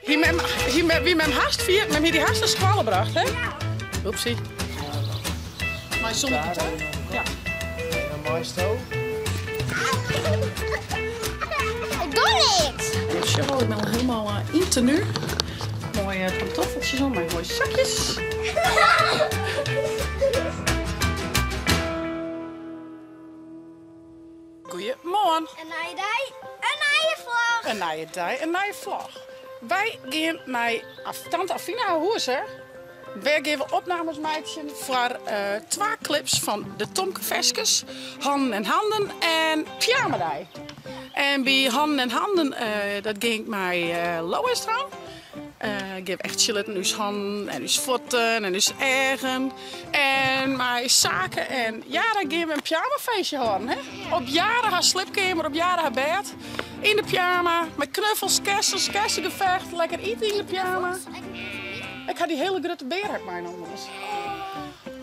Wie met hem haast viert, met die haast naar school gebracht, hè? Ja. Oepsie. Maar zonder patat? Ja. En dan mooi stoof. Ik doe niks. Cheryl, ik ben al helemaal in tenue. Mooie pantoffeltjes om, mooie zakjes. Goedemorgen. En naar je dij, en naar je vlag. Een nieuwe dag, een nieuwe vlog. Wij gaan naar tante Afina haar huis, hè. Wij geven opnames maken voor 2 clips van de Tomke Veskes, Handen en Handen en Pyjama Day. En bij Handen en Handen, dat ging mij Lois trouw. Ik heb echt chillen in uw handen en uw voeten en uw eigen. En mijn zaken. En ja, dan gaan we een pyjamafeestje houden. Hè? Op jaren haar slipkamer, op jaren haar bed. In de pyjama, met knuffels, kerstens, kersengevecht. Lekker eten in de pyjama. Ik ga die hele grote beer uit mijn jongens.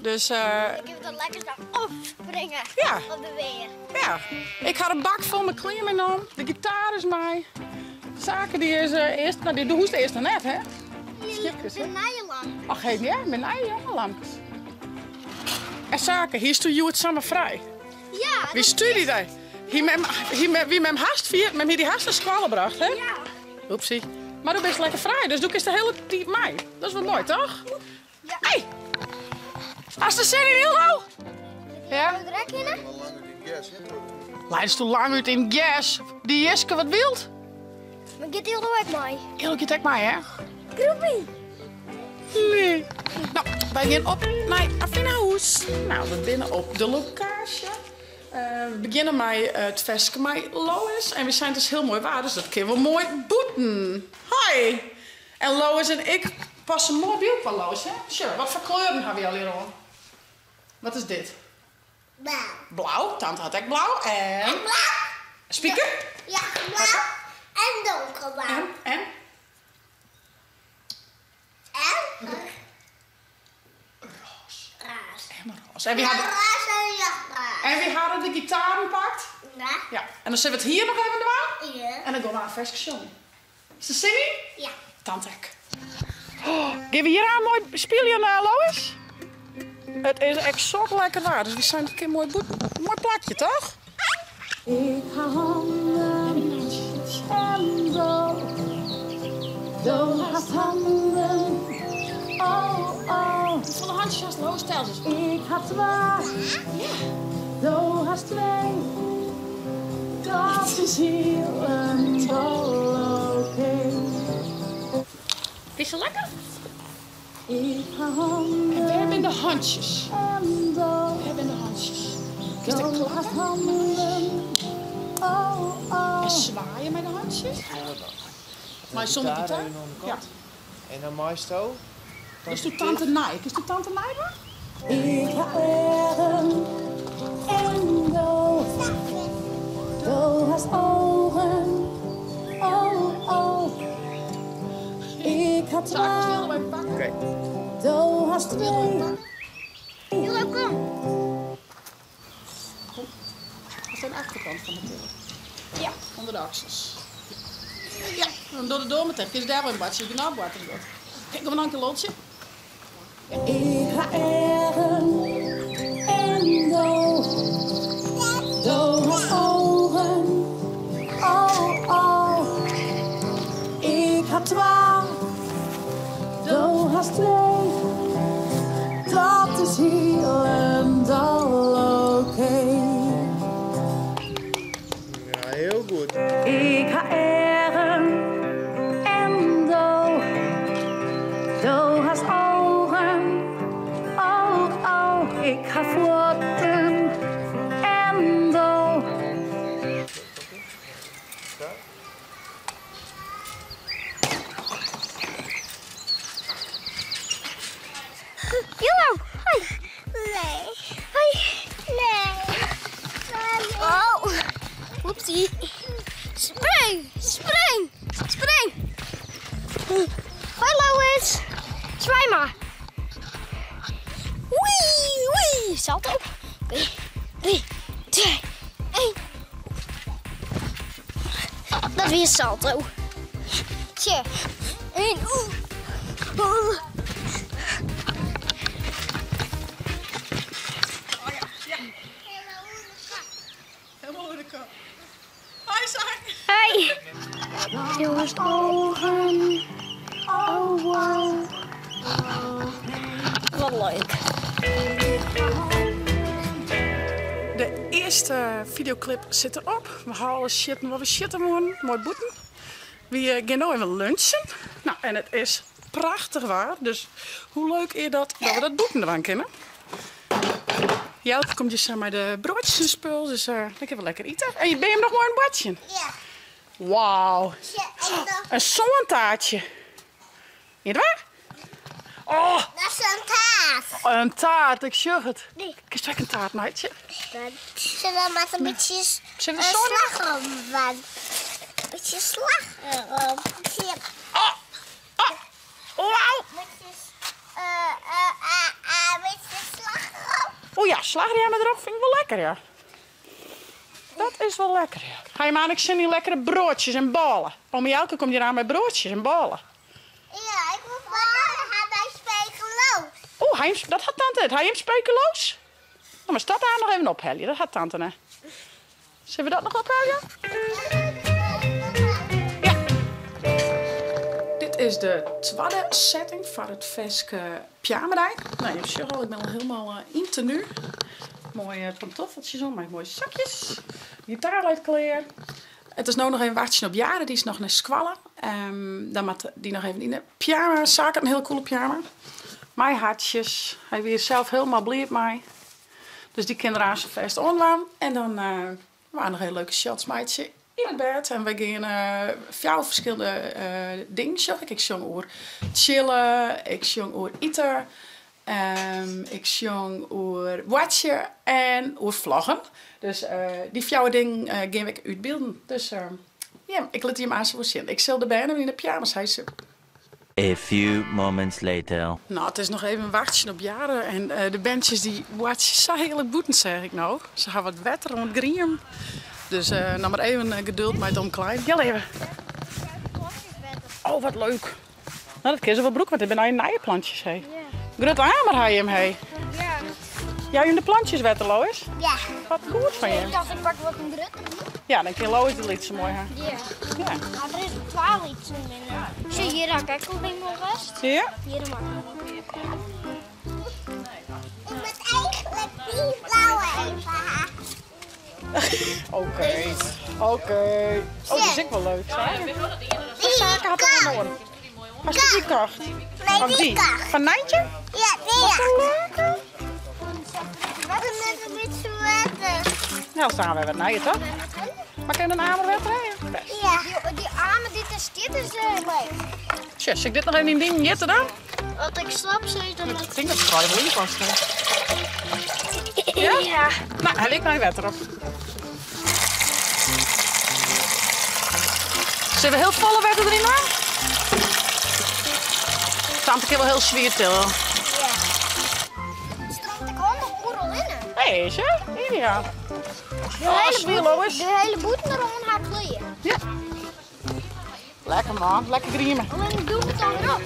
Dus Ik heb dat lekker gaan opspringen. Ja. Op de weer. ja, ik ga een bak vol met kleding om. De gitaar is mij. Zaken die is eerst, nou die hoest eerst net, hè? Schipjes, hè? De naaienlamp. Ach, heet ja, met eigen jongenlampjes. En zaken, hier stuur je het samen vrij. Ja. Wie stuurt die daar? Wie met hem haast viert, met die haast naar school gebracht, hè? Ja. Oepsie. Maar du bent lekker vrij, dus doe ik eens de hele tijd mij. Dat is wel mooi, toch? Ja. Hey! Als de zin in Hildo? Ja? Wat rek in hè? Leidst toen lang uit in gas. Die Jeske wat wild. Maar get heel nooit mee. Heel keer mij, hè? Groepie. Nee. Nou, wij gaan op naar Afinahuis. Nou, we binnen op de locatie. We beginnen met het feestje met Lois. En we zijn dus heel mooi waar, dus dat kunnen we mooi boeten. Hoi! En Lois en ik passen mooi bij op aan Lois, hè? Sure, wat voor kleuren hebben we al hier al? Wat is dit? Blauw. Blauw, tante had ik blauw. En Blauw. speaker. Ja, blauw. En donkerblauw. En? En? Roos. Raas. En roos. En wie hadden, Raas en jachtraas. en wie hadden de gitaar gepakt? Ja. Ja. En dan zetten we het hier nog even doen. Ja. En dan gaan we naar een verstation. Is het zingen? Ja. Tante ik. Oh, geven we hier aan een mooi spielje naar Lois? Het is echt zo lekker waar. Dus we zijn een keer mooi plaatje, toch? Ik ga handen en zo haast handen. Oh, oh. Volle handjes als de hoofdstel. Ik ga 2, zo haast 2. Dat is heel een oké. Is het lekker? Ik ga En we handen hebben de handjes. en zo. We hebben de handjes. Is dat Zo haast klaar? handen. Oh, oh. En zwaaien met de handjes. Maar zonder gitaar? Ja. En dan mooi stoof. Dus doe tante Nike. Is de tante Nike? Ik ga ergen en zo haast ogen. Oh, oh. Ik ga Zaken stil 2, bij pakken. Oké. zo haast 2. Heel kom. Dat is de achterkant van de tillen. Ja. Onder de aksels. Ja, dan door de doormetek. Is daar wel een badje. Je nou water wordt. Kijk, nog een keer lotje. Ik ga ergen en zo haast ogen. Oh, oh. Ik ga 12, zo haast 2. Dat is heel en al oké. Ja, heel goed. Ik ga ergen en zo haast ogen. Oh, oh, ik ga vlotten en zo. Hallo. Hoi. Nee. Hoi. Nee. Oh. Oepsie. Spring. Spring. Spring. Hoi Lois. Zwaai maar. Wee. Wee. Salto. Oké. 3, 2, 1. Dat is weer salto. Tje. 1, in. Oeh. Helemaal in de kop. Hoi, Saak. Hey. Jongens ogen. Oh, wow. Wat leuk. De eerste videoclip zit erop. We halen shit wat we shitten moeten. Mooi boeten. We gaan nu even lunchen. Nou, en het is prachtig waar. Dus hoe leuk is dat we dat boeten eraan kunnen. Jelke komt dus met de broodjes en spul. Dus dan kunnen we lekker eten. En je ben je nog maar een badje? Ja. Wauw. Een zonnetaartje. Niet waar? Oh, Dat is een taart. een taart. Ik zeg het. Nee. Ik heb een taart, meidje. Zullen we met een beetje Zullen we zo slagroom van? Een beetje slagroom. Oh, oh, wauw. Beetje slagroom. Oh ja, slagroom erop vind ik wel lekker, ja. Dat is wel lekker, ja. Ga je maar ik zin in lekkere broodjes en ballen. Oom Jelke komt hier aan met broodjes en ballen. Ja, ik moet ballen hebben speculoos. Oh, dat had tante het. Hij heeft speculoos. Nou, maar staat daar nog even ophellen. Dat had tante, hè. Zullen we dat nog ophellen? Ja. Dit is de tweede setting van het Veske pyjamadij. Nou, je ziet al, ik ben al helemaal in tenue. Mooie pantoffeltjes om, met mooie zakjes. Gitaarleidkleer. Het is nu nog een wachtje op jaren, die is nog naar squallen. Dan moet die nog even in de pyjama. Zaken, een heel coole pyjama. Mijn hartjes. Hij weer zelf helemaal blij met mij. Dus die kinderen aan zijn feest online. En dan waren nog hele leuke shots, meidje, in het bed. En we gaan 4 verschillende dingen. Ik zong over chillen, ik zong over eten. Ik zong over watchen en over vloggen. Dus die 4 dingen gaan ik uitbeelden. Dus ja, ik laat hem aan zo zien. Ik zal de bijna in de pyjamas hijsen. A few moments later. Nou, het is nog even een wachtje op jaren. En de bandjes die watchen zo heerlijk boeten, zeg ik nou. Ze gaan wat wetter en wat griem. Dus nou maar even geduld met Tom Klein. Ja, even. Oh, wat leuk. Nou, dat kun je wel broek, want ik ben nou in naaienplantjes. Hey. Grote hamer hij hem, hey. Ja. Jij in de plantjes wetten, Lois? Ja. Wat goed van je. Ik dacht, ik pak wat een druk. Ja, dan kun je Lois de lied zo mooi hebben. Ja. Ja. Maar er is 12 iets minder. Zie je hier aan kekkelding nog rest? Zie je? Hier mag ik moet eigenlijk die blauwe even. Oké. Oh, die is ook wel leuk. Wat zaken had er nog? Als je die kacht? Van Nee, die kacht. Van Nijntje? Ja, die Wat ja. leuk. Wat is net een beetje wetter? Nou, staan we weer naar je toch? Maar kun je een hamer weer rijden? Best. Ja. Die armen, dit is leuk. Tja, zal ik dit nog even in ding jetten dan? Want ik slap zo dan Ik denk dat het gewoon wel in past. Ja? Ja. Nou, hij ligt naar je wetter op. Zullen we heel volle wetter erin doen? Tante kan wel heel zwier tillen. Ja. Stroomt ik gewoon nog oerel in. Hé, is je? Ideaal. De hele boeten erom haar kleuren. Ja. Lekker man, lekker griemen. Alleen doe ik het dan weer op.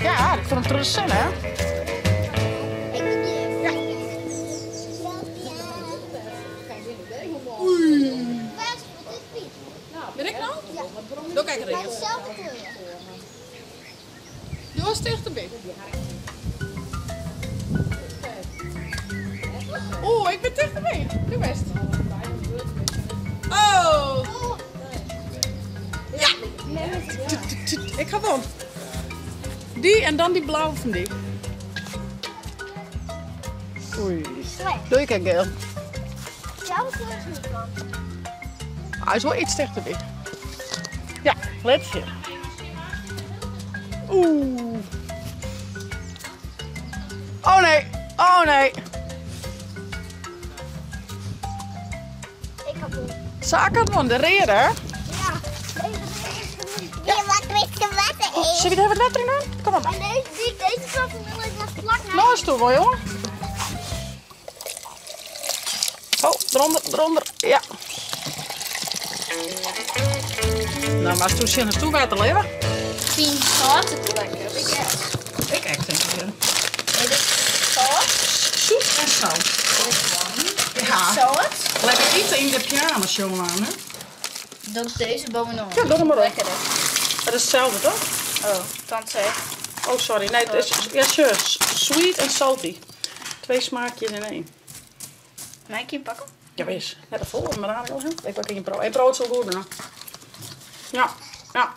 Ja, ik vind hem terug zin, hè? Ik moet die even. Ja. Best, wat is Piet? Ben ik nou? Ja. Doe kijk Bij erin. dezelfde kleur. Doe eens tegen de been. Oeh, ik ben tegen de been. Doe best. Oh! Ja! Ik ga wel. Die en dan die blauwe van die. Oei. Doe ik een geel. Dezelfde kleur is niet van. Hij is wel iets tegen de been. Ja, let's see. Oeh. Oh nee. Oh nee. Ik heb hem. Zaken van de reden. Ja. Ja, wat weet je wat er is? Zullen we er even letter in doen? Kom op. En deze zat er wil ik nog vlak Nou, is toe wel, jongen. Oh, eronder. Ja. Nou, maar toen zien we toe water leven. Fien zout lekker. Ik echt denk ik. Nee, dit is zout. Zoet en zout. Dit is gewoon. Ja. Zout. Lekker eten in de pyjama show aan, hè? Dan deze bovenop. Ja, doe hem maar op. Lekker, hè? Dat is hetzelfde, toch? Oh, tante zegt. Oh, sorry. Nee, het is ja, zus. Sweet en salty. 2 smaakjes in 1. Mag ik je pakken? Ja, wees. Net een vol, maar daar wil ik pak in je brood. En brood zo goed, hè? Ja, ja.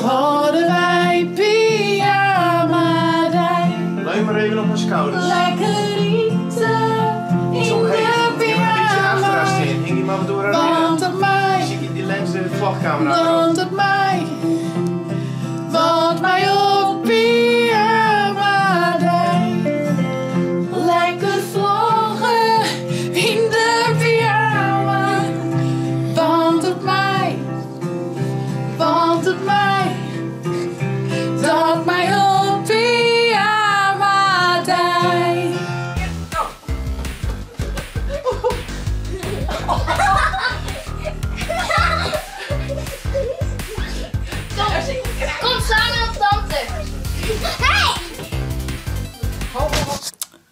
Hadden wij pyjama day. Leun maar even op mijn schouders. Lekker eten Iets in omheen. de Je moet een beetje achteruit pyjama. staan. Hing die maar door haar Want midden. op mij, Zie je die lens de vlogcamera erop. want op mij. Want mij op pyjama day. Lekker vloggen in de pyjama. Want op mij. Want op mij. Dat mij op pyjama day. Kom samen op tante. Hey!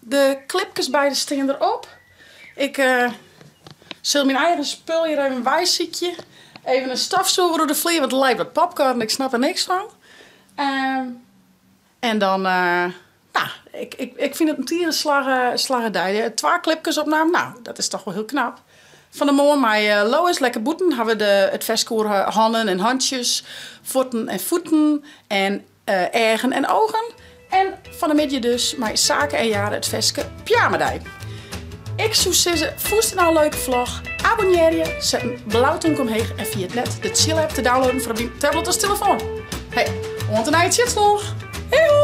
De clipjes bij de stingen erop. Ik zal mijn eigen spul hier even wijzietje. Even een stafzuiger door de vlier, want het lijkt wat popcorn. Ik snap er niks van. En dan, nou, ik vind het een tierenslagerij. 2 clipjes opname, nou, dat is toch wel heel knap. Van de morgen met Lois, lekker boeten, hebben we het veskoer handen en handjes, voeten en voeten en ergen en ogen. En van de midden dus met zaken en jaren het veske pyjamadij. Ik zou zeggen, voest nou een leuke vlog. Abonneer je, zet een blauwtonk omheen en via het net de chill app te downloaden voor op je tablet of telefoon. Hey, want een eindje nog. Hey!